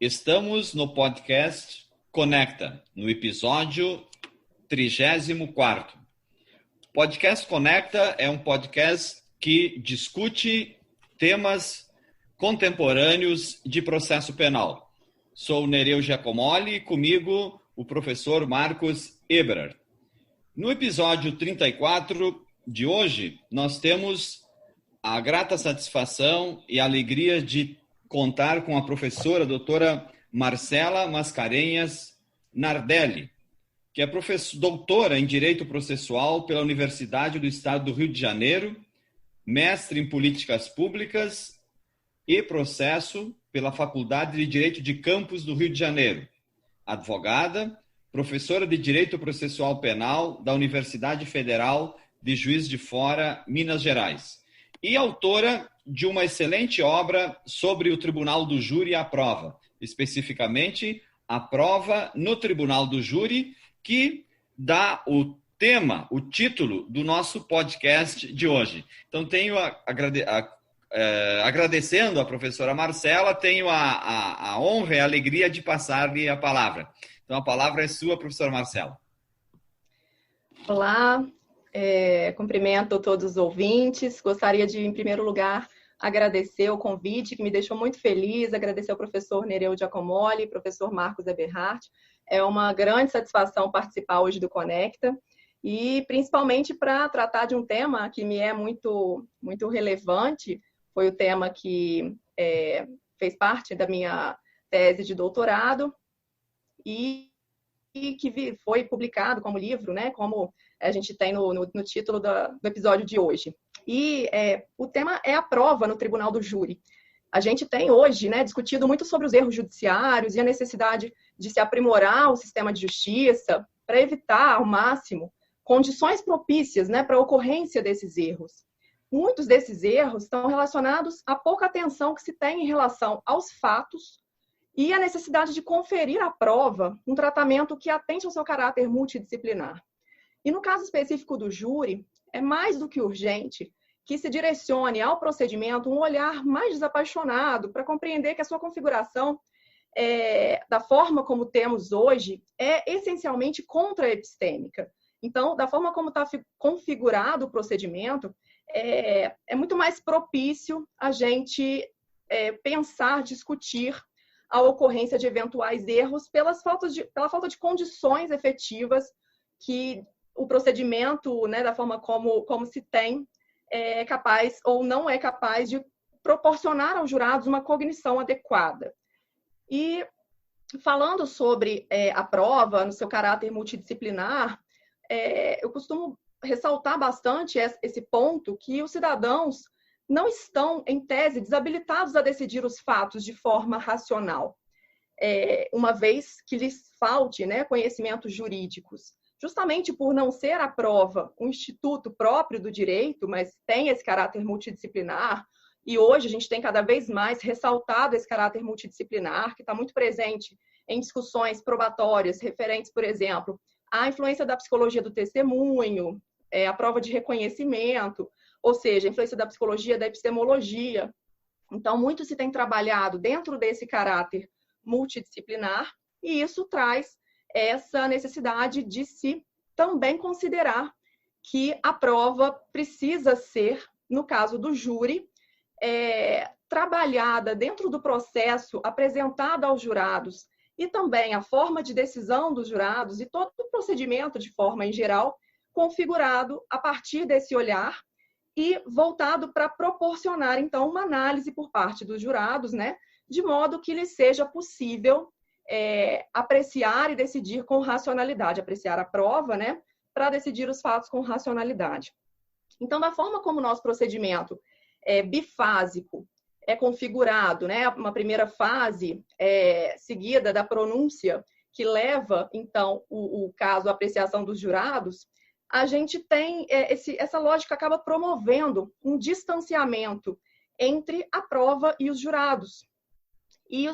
Estamos no podcast Conecta, no episódio 34º. Podcast Conecta é um podcast que discute temas contemporâneos de processo penal. Sou Nereu Giacomoli e comigo o professor Marcos Eberhard. No episódio 34 de hoje, nós temos a grata satisfação e alegria de contar com a professora a doutora Marcela Mascarenhas Nardelli, que é doutora em Direito Processual pela Universidade do Estado do Rio de Janeiro, mestre em Políticas Públicas e Processo pela Faculdade de Direito de Campos do Rio de Janeiro, advogada, professora de Direito Processual Penal da Universidade Federal de Juiz de Fora, Minas Gerais, e autora de uma excelente obra sobre o Tribunal do Júri e a Prova, especificamente a prova no Tribunal do Júri, que dá o tema, o título do nosso podcast de hoje. Então, agradecendo a professora Marcela, tenho a honra e a alegria de passar-lhe a palavra. Então, a palavra é sua, professora Marcela. Olá, cumprimento todos os ouvintes. Gostaria de, em primeiro lugar, agradecer o convite, que me deixou muito feliz, agradecer ao professor Nereu Giacomoli, professor Marcos Eberhard. É uma grande satisfação participar hoje do Conecta, e principalmente para tratar de um tema que me é muito, muito relevante. Foi o tema que fez parte da minha tese de doutorado e que foi publicado como livro, né, como a gente tem no título do episódio de hoje. E o tema é a prova no Tribunal do Júri. A gente tem hoje, né, discutido muito sobre os erros judiciários e a necessidade de se aprimorar o sistema de justiça para evitar ao máximo condições propícias, né, para a ocorrência desses erros. Muitos desses erros estão relacionados à pouca atenção que se tem em relação aos fatos e a necessidade de conferir à prova um tratamento que atente ao seu caráter multidisciplinar. E no caso específico do júri, é mais do que urgente que se direcione ao procedimento um olhar mais desapaixonado para compreender que a sua configuração, da forma como temos hoje, é essencialmente contra-epistêmica. Então, da forma como está configurado o procedimento, é muito mais propício a gente pensar, discutir a ocorrência de eventuais erros pela falta de condições efetivas que o procedimento, né, da forma como se tem, é capaz ou não é capaz de proporcionar aos jurados uma cognição adequada. E falando sobre a prova, no seu caráter multidisciplinar, eu costumo ressaltar bastante esse ponto, que os cidadãos não estão, em tese, desabilitados a decidir os fatos de forma racional, uma vez que lhes falte, né, conhecimentos jurídicos. Justamente por não ser a prova um instituto próprio do direito, mas tem esse caráter multidisciplinar, e hoje a gente tem cada vez mais ressaltado esse caráter multidisciplinar, que está muito presente em discussões probatórias referentes, por exemplo, à influência da psicologia do testemunho, a prova de reconhecimento, ou seja, a influência da psicologia, da epistemologia. Então, muito se tem trabalhado dentro desse caráter multidisciplinar, e isso traz essa necessidade de se também considerar que a prova precisa ser, no caso do júri, trabalhada dentro do processo, apresentada aos jurados, e também a forma de decisão dos jurados e todo o procedimento de forma em geral, configurado a partir desse olhar e voltado para proporcionar, então, uma análise por parte dos jurados, né, de modo que lhes seja possível apreciar e decidir com racionalidade, apreciar a prova, né, para decidir os fatos com racionalidade. Então, da forma como o nosso procedimento bifásico é configurado, né, uma primeira fase seguida da pronúncia, que leva, então, o caso à apreciação dos jurados, a gente tem essa lógica acaba promovendo um distanciamento entre a prova e os jurados. E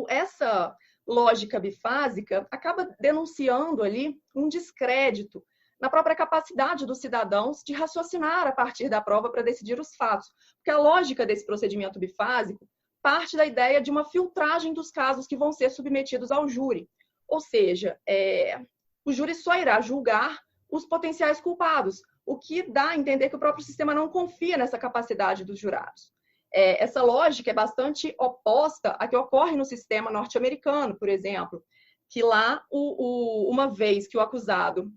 essa lógica bifásica acaba denunciando ali um descrédito na própria capacidade dos cidadãos de raciocinar a partir da prova para decidir os fatos. Porque a lógica desse procedimento bifásico parte da ideia de uma filtragem dos casos que vão ser submetidos ao júri. Ou seja, o júri só irá julgar os potenciais culpados, o que dá a entender que o próprio sistema não confia nessa capacidade dos jurados. Essa lógica é bastante oposta à que ocorre no sistema norte-americano, por exemplo, que lá, uma vez que o acusado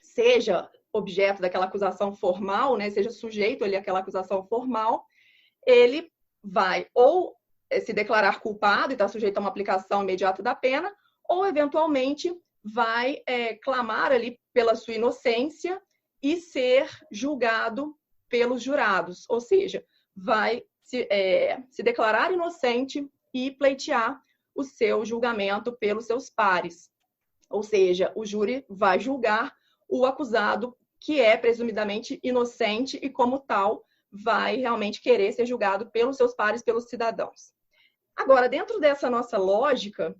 seja objeto daquela acusação formal, né, seja sujeito ali àquela acusação formal, ele vai ou se declarar culpado e está sujeito a uma aplicação imediata da pena, ou eventualmente vai clamar ali pela sua inocência e ser julgado pelos jurados, ou seja, vai se declarar inocente e pleitear o seu julgamento pelos seus pares. Ou seja, o júri vai julgar o acusado que é presumidamente inocente e, como tal, vai realmente querer ser julgado pelos seus pares, pelos cidadãos. Agora, dentro dessa nossa lógica,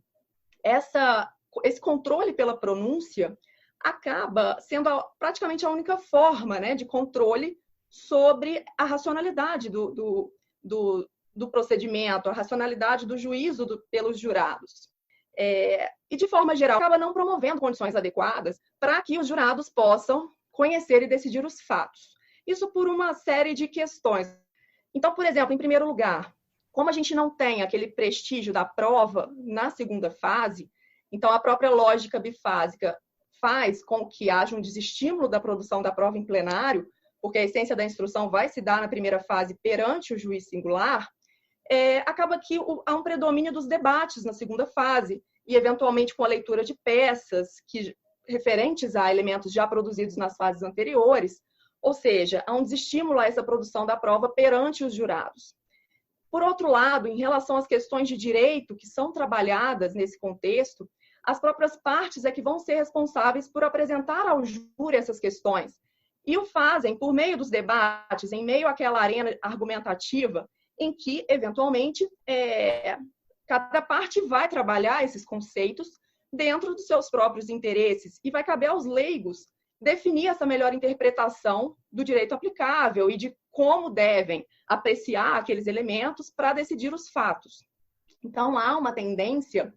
esse controle pela pronúncia acaba sendo praticamente a única forma, né, de controle sobre a racionalidade do procedimento, a racionalidade do juízo pelos jurados. E, de forma geral, acaba não promovendo condições adequadas para que os jurados possam conhecer e decidir os fatos. Isso por uma série de questões. Então, por exemplo, em primeiro lugar, como a gente não tem aquele prestígio da prova na segunda fase, então a própria lógica bifásica faz com que haja um desestímulo da produção da prova em plenário, porque a essência da instrução vai se dar na primeira fase perante o juiz singular, acaba que há um predomínio dos debates na segunda fase, e eventualmente com a leitura de peças referentes a elementos já produzidos nas fases anteriores, ou seja, há um desestímulo a essa produção da prova perante os jurados. Por outro lado, em relação às questões de direito que são trabalhadas nesse contexto, as próprias partes é que vão ser responsáveis por apresentar ao júri essas questões, e o fazem por meio dos debates, em meio àquela arena argumentativa, em que, eventualmente, cada parte vai trabalhar esses conceitos dentro dos seus próprios interesses e vai caber aos leigos definir essa melhor interpretação do direito aplicável e de como devem apreciar aqueles elementos para decidir os fatos. Então, há uma tendência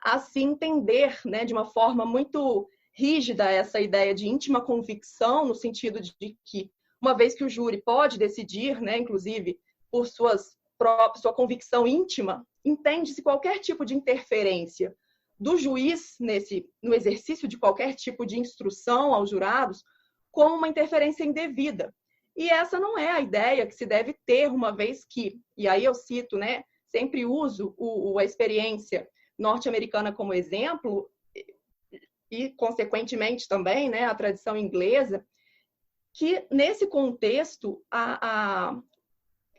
a se entender, né, de uma forma muito rígida essa ideia de íntima convicção, no sentido de que, uma vez que o júri pode decidir, né, inclusive por sua convicção íntima, entende-se qualquer tipo de interferência do juiz no exercício de qualquer tipo de instrução aos jurados como uma interferência indevida. E essa não é a ideia que se deve ter, uma vez que, e aí eu cito, né, sempre uso a experiência norte-americana como exemplo, e, consequentemente, também, né, a tradição inglesa, que, nesse contexto,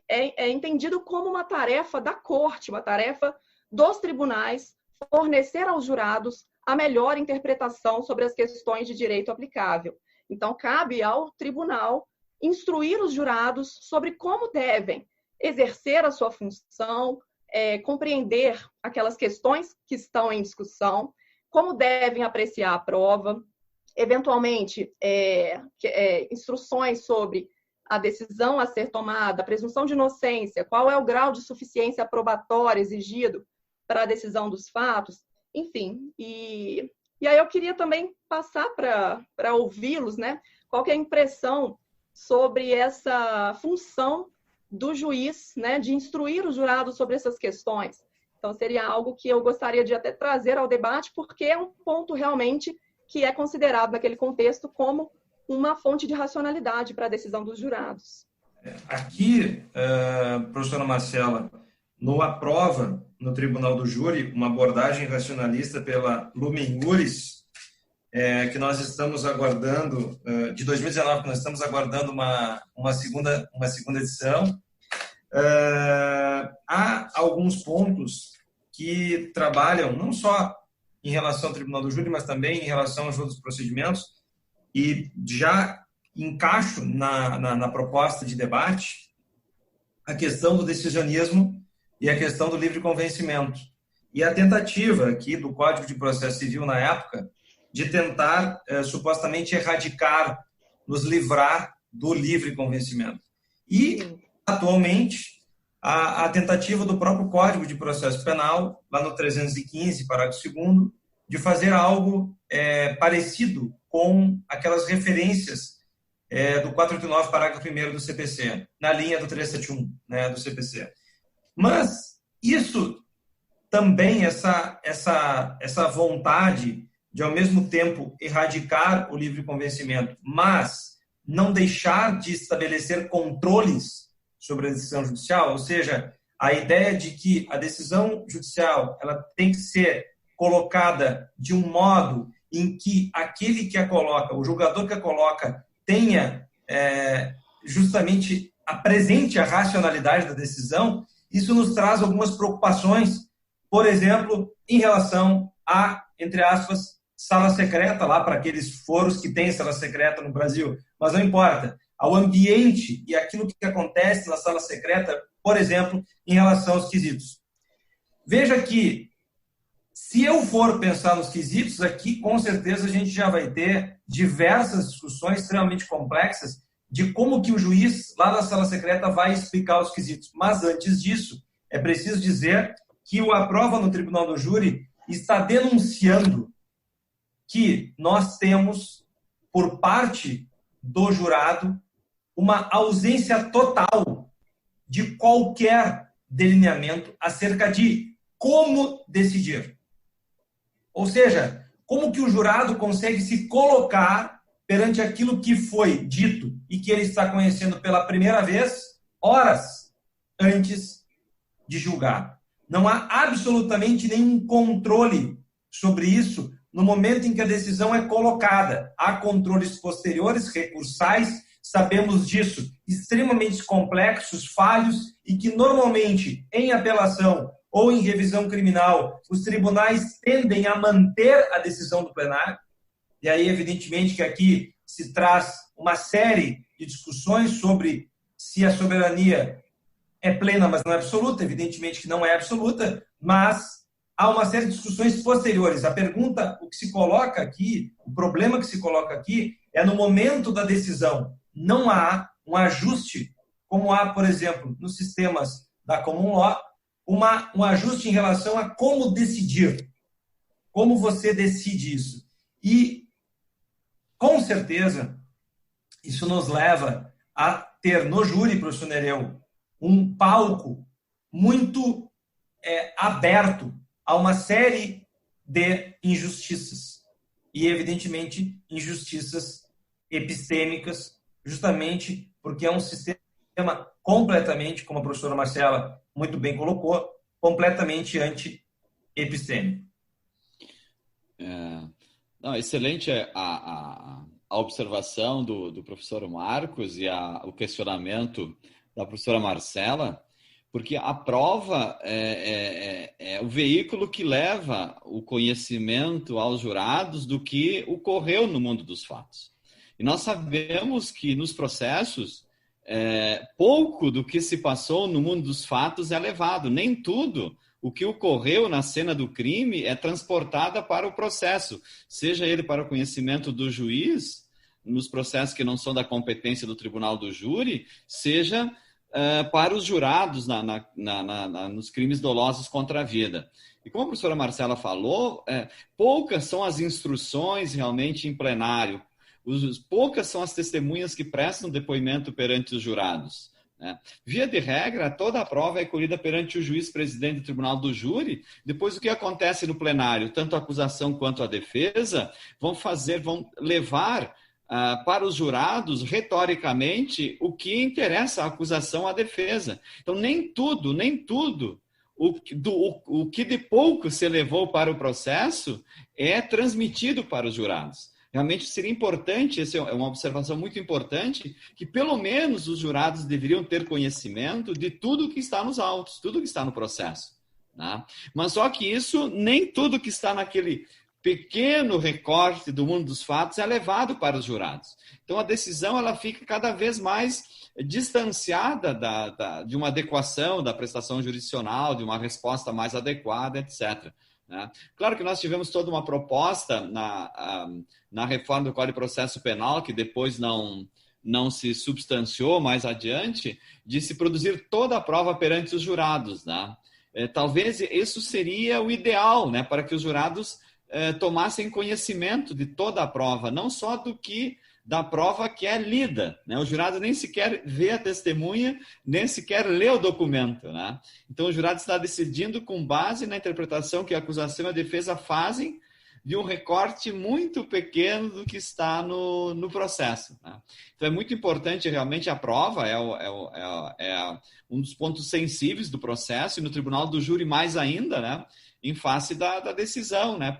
é entendido como uma tarefa da corte, uma tarefa dos tribunais, fornecer aos jurados a melhor interpretação sobre as questões de direito aplicável. Então, cabe ao tribunal instruir os jurados sobre como devem exercer a sua função, compreender aquelas questões que estão em discussão, como devem apreciar a prova, eventualmente instruções sobre a decisão a ser tomada, a presunção de inocência, qual é o grau de suficiência probatória exigido para a decisão dos fatos, enfim. E aí eu queria também passar para ouvi-los, né? Qual que é a impressão sobre essa função do juiz, né, de instruir os jurados sobre essas questões. Então, seria algo que eu gostaria de até trazer ao debate, porque é um ponto realmente que é considerado naquele contexto como uma fonte de racionalidade para a decisão dos jurados. Aqui, professora Marcela, no Aprova, no Tribunal do Júri, uma abordagem racionalista pela Lumen Juris, que nós estamos aguardando, de 2019, que nós estamos aguardando uma segunda edição. Há alguns pontos que trabalham não só em relação ao Tribunal do Júri, mas também em relação aos outros procedimentos, e já encaixo na proposta de debate a questão do decisionismo e a questão do livre convencimento. E a tentativa aqui do Código de Processo Civil, na época, de tentar, supostamente, erradicar, nos livrar do livre convencimento. E, atualmente, a tentativa do próprio Código de Processo Penal, lá no 315, parágrafo 2º, de fazer algo parecido com aquelas referências do 489, parágrafo 1º do CPC, na linha do 371, né, do CPC. Mas isso também, essa vontade de, ao mesmo tempo, erradicar o livre convencimento, mas não deixar de estabelecer controles sobre a decisão judicial, ou seja, a ideia de que a decisão judicial ela tem que ser colocada de um modo em que aquele que a coloca, o julgador que a coloca, tenha justamente apresente a racionalidade da decisão, isso nos traz algumas preocupações, por exemplo, em relação a, entre aspas, sala secreta, lá para aqueles foros que têm sala secreta no Brasil, mas não importa, ao ambiente e aquilo que acontece na sala secreta, por exemplo, em relação aos quesitos. Veja que, se eu for pensar nos quesitos aqui, com certeza a gente já vai ter diversas discussões extremamente complexas de como que o juiz, lá na sala secreta, vai explicar os quesitos. Mas, antes disso, é preciso dizer que o Aprova no Tribunal do Júri está denunciando que nós temos, por parte do jurado, uma ausência total de qualquer delineamento acerca de como decidir. Ou seja, como que o jurado consegue se colocar perante aquilo que foi dito e que ele está conhecendo pela primeira vez, horas antes de julgar. Não há absolutamente nenhum controle sobre isso no momento em que a decisão é colocada. Há controles posteriores, recursais, sabemos disso, extremamente complexos, falhos, e que normalmente, em apelação ou em revisão criminal, os tribunais tendem a manter a decisão do plenário. E aí, evidentemente, que aqui se traz uma série de discussões sobre se a soberania é plena, mas não é absoluta. Evidentemente que não é absoluta, mas há uma série de discussões posteriores. A pergunta, o que se coloca aqui, o problema que se coloca aqui, é no momento da decisão. Não há um ajuste, como há, por exemplo, nos sistemas da common law, um ajuste em relação a como decidir. Como você decide isso. E, com certeza, isso nos leva a ter no júri, professor Nereu, um palco muito aberto a uma série de injustiças. E, evidentemente, injustiças epistêmicas, justamente porque é um sistema completamente, como a professora Marcela muito bem colocou, completamente anti-epistêmico. Não, excelente a observação do professor Marcos e o questionamento da professora Marcela, porque a prova é o veículo que leva o conhecimento aos jurados do que ocorreu no mundo dos fatos. E nós sabemos que nos processos, pouco do que se passou no mundo dos fatos é levado. Nem tudo o que ocorreu na cena do crime é transportada para o processo, seja ele para o conhecimento do juiz, nos processos que não são da competência do tribunal do júri, seja para os jurados nos crimes dolosos contra a vida. E como a professora Marcela falou, poucas são as instruções realmente em plenário, poucas são as testemunhas que prestam depoimento perante os jurados. Via de regra, toda a prova é colhida perante o juiz presidente do tribunal do júri. Depois, o que acontece no plenário, tanto a acusação quanto a defesa, vão levar para os jurados, retoricamente, o que interessa à acusação à defesa. Então, nem tudo o que de pouco se levou para o processo é transmitido para os jurados. Realmente seria importante, essa é uma observação muito importante, que pelo menos os jurados deveriam ter conhecimento de tudo que está nos autos, tudo que está no processo. Né? Mas só que isso, nem tudo que está naquele pequeno recorte do mundo dos fatos é levado para os jurados. Então, a decisão ela fica cada vez mais distanciada de uma adequação da prestação jurisdicional, de uma resposta mais adequada, etc. Né? Claro que nós tivemos toda uma proposta na reforma do Código de Processo Penal, que depois não não se substanciou mais adiante, de se produzir toda a prova perante os jurados, né? Talvez isso seria o ideal, né, para que os jurados tomassem conhecimento de toda a prova, não só da prova que é lida, né? O jurado nem sequer vê a testemunha, nem sequer lê o documento, né? Então, o jurado está decidindo com base na interpretação que a acusação e a defesa fazem de um recorte muito pequeno do que está no processo, né? Então, é muito importante, realmente, a prova é um dos pontos sensíveis do processo, e no tribunal do júri mais ainda, né? Em face da decisão, né?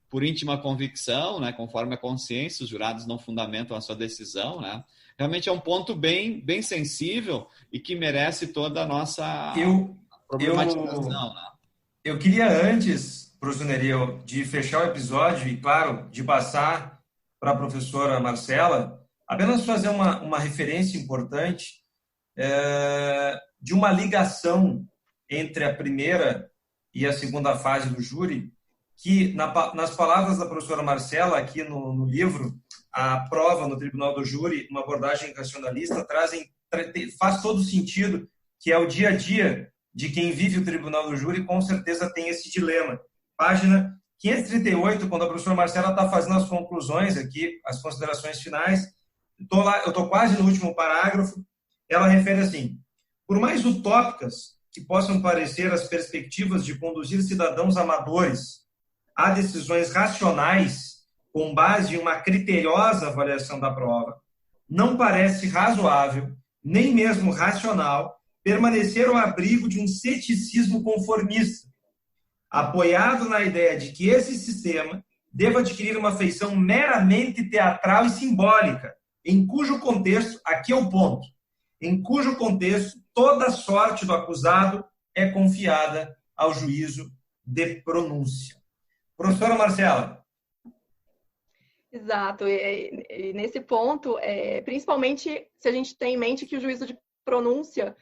Por íntima convicção, né? Conforme a consciência, os jurados não fundamentam a sua decisão, né? Realmente é um ponto bem sensível e que merece toda a nossa problematização, né? Eu queria antes, professor Nereu, de fechar o episódio e, claro, de passar para a professora Marcela, apenas fazer uma referência importante de uma ligação entre a primeira e a segunda fase do júri, que, nas palavras da professora Marcela, aqui no livro, a prova no tribunal do júri, uma abordagem racionalista, faz todo sentido, que é o dia a dia de quem vive o tribunal do júri, com certeza tem esse dilema. Página 538, quando a professora Marcela está fazendo as conclusões aqui, as considerações finais, eu estou quase no último parágrafo, ela refere assim: por mais utópicas que possam parecer as perspectivas de conduzir cidadãos amadores a decisões racionais com base em uma criteriosa avaliação da prova, não parece razoável, nem mesmo racional, permanecer ao abrigo de um ceticismo conformista, apoiado na ideia de que esse sistema deva adquirir uma feição meramente teatral e simbólica, em cujo contexto, aqui é o ponto, em cujo contexto toda a sorte do acusado é confiada ao juízo de pronúncia. Professora Marcela. Exato. E nesse ponto, principalmente se a gente tem em mente que o juízo de pronúncia,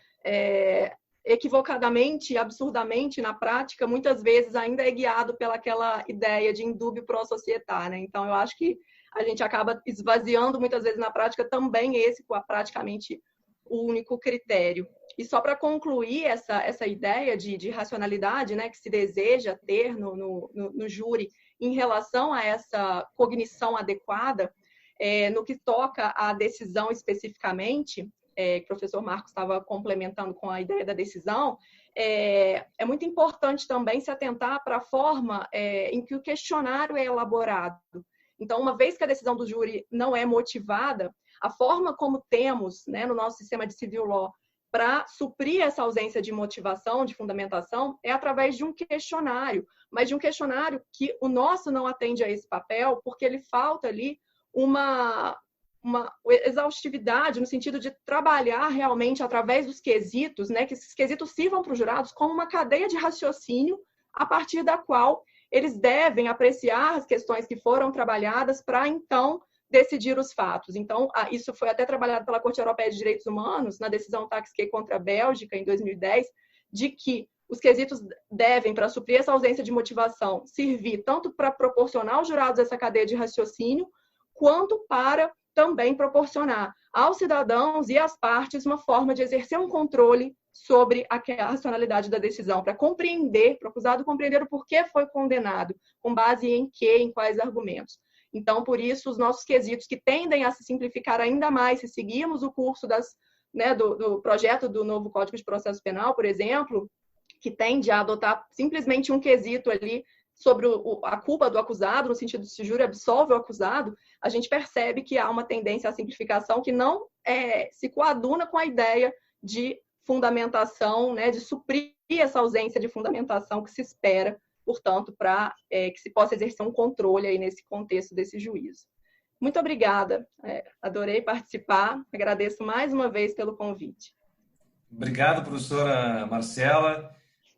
equivocadamente, absurdamente, na prática, muitas vezes ainda é guiado pelaquela ideia de indúbio pro societar, né? Então, eu acho que a gente acaba esvaziando muitas vezes na prática também esse praticamente o único critério. E só para concluir essa ideia de racionalidade, né, que se deseja ter no júri em relação a essa cognição adequada, no que toca à decisão especificamente, que o professor Marcos estava complementando com a ideia da decisão, é muito importante também se atentar para a forma em que o questionário é elaborado. Então, uma vez que a decisão do júri não é motivada, a forma como temos, né, no nosso sistema de civil law para suprir essa ausência de motivação, de fundamentação, é através de um questionário, mas de um questionário que o nosso não atende a esse papel, porque ele falta ali uma exaustividade no sentido de trabalhar realmente através dos quesitos, né, que esses quesitos sirvam para os jurados como uma cadeia de raciocínio a partir da qual eles devem apreciar as questões que foram trabalhadas para, então, decidir os fatos. Então, isso foi até trabalhado pela Corte Europeia de Direitos Humanos, na decisão Taxquet contra a Bélgica, em 2010, de que os quesitos devem, para suprir essa ausência de motivação, servir tanto para proporcionar aos jurados essa cadeia de raciocínio, quanto para também proporcionar aos cidadãos e às partes uma forma de exercer um controle sobre a racionalidade da decisão, para compreender, para o acusado compreender o porquê foi condenado, com base em quê, em quais argumentos. Então, por isso, os nossos quesitos, que tendem a se simplificar ainda mais se seguirmos o curso do projeto do novo Código de Processo Penal, por exemplo, que tende a adotar simplesmente um quesito ali sobre a culpa do acusado, no sentido de se o júri absolve o acusado, a gente percebe que há uma tendência à simplificação que não se coaduna com a ideia de fundamentação, né, de suprir essa ausência de fundamentação que se espera, portanto, para que se possa exercer um controle aí nesse contexto desse juízo. Muito obrigada, adorei participar, agradeço mais uma vez pelo convite. Obrigado, professora Marcela.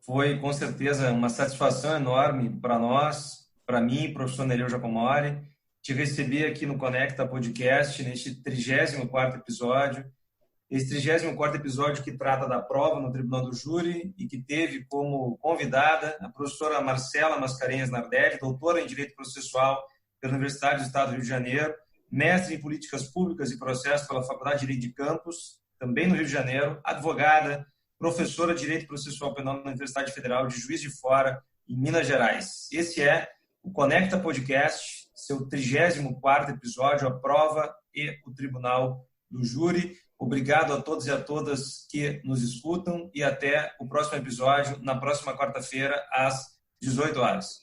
Foi, com certeza, uma satisfação enorme para nós, para mim, professor Nereu Giacomoli, te receber aqui no Conecta Podcast, neste 34º episódio. Esse 34º episódio que trata da prova no Tribunal do Júri e que teve como convidada a professora Marcela Mascarenhas Nardelli, doutora em Direito Processual pela Universidade do Estado do Rio de Janeiro, mestre em Políticas Públicas e Processos pela Faculdade de Direito de Campos, também no Rio de Janeiro, advogada, professora de Direito Processual Penal na Universidade Federal de Juiz de Fora, em Minas Gerais. Esse é o Conecta Podcast, seu 34º episódio, a prova e o Tribunal do Júri. Obrigado a todos e a todas que nos escutam e até o próximo episódio, na próxima quarta-feira, às 18 horas.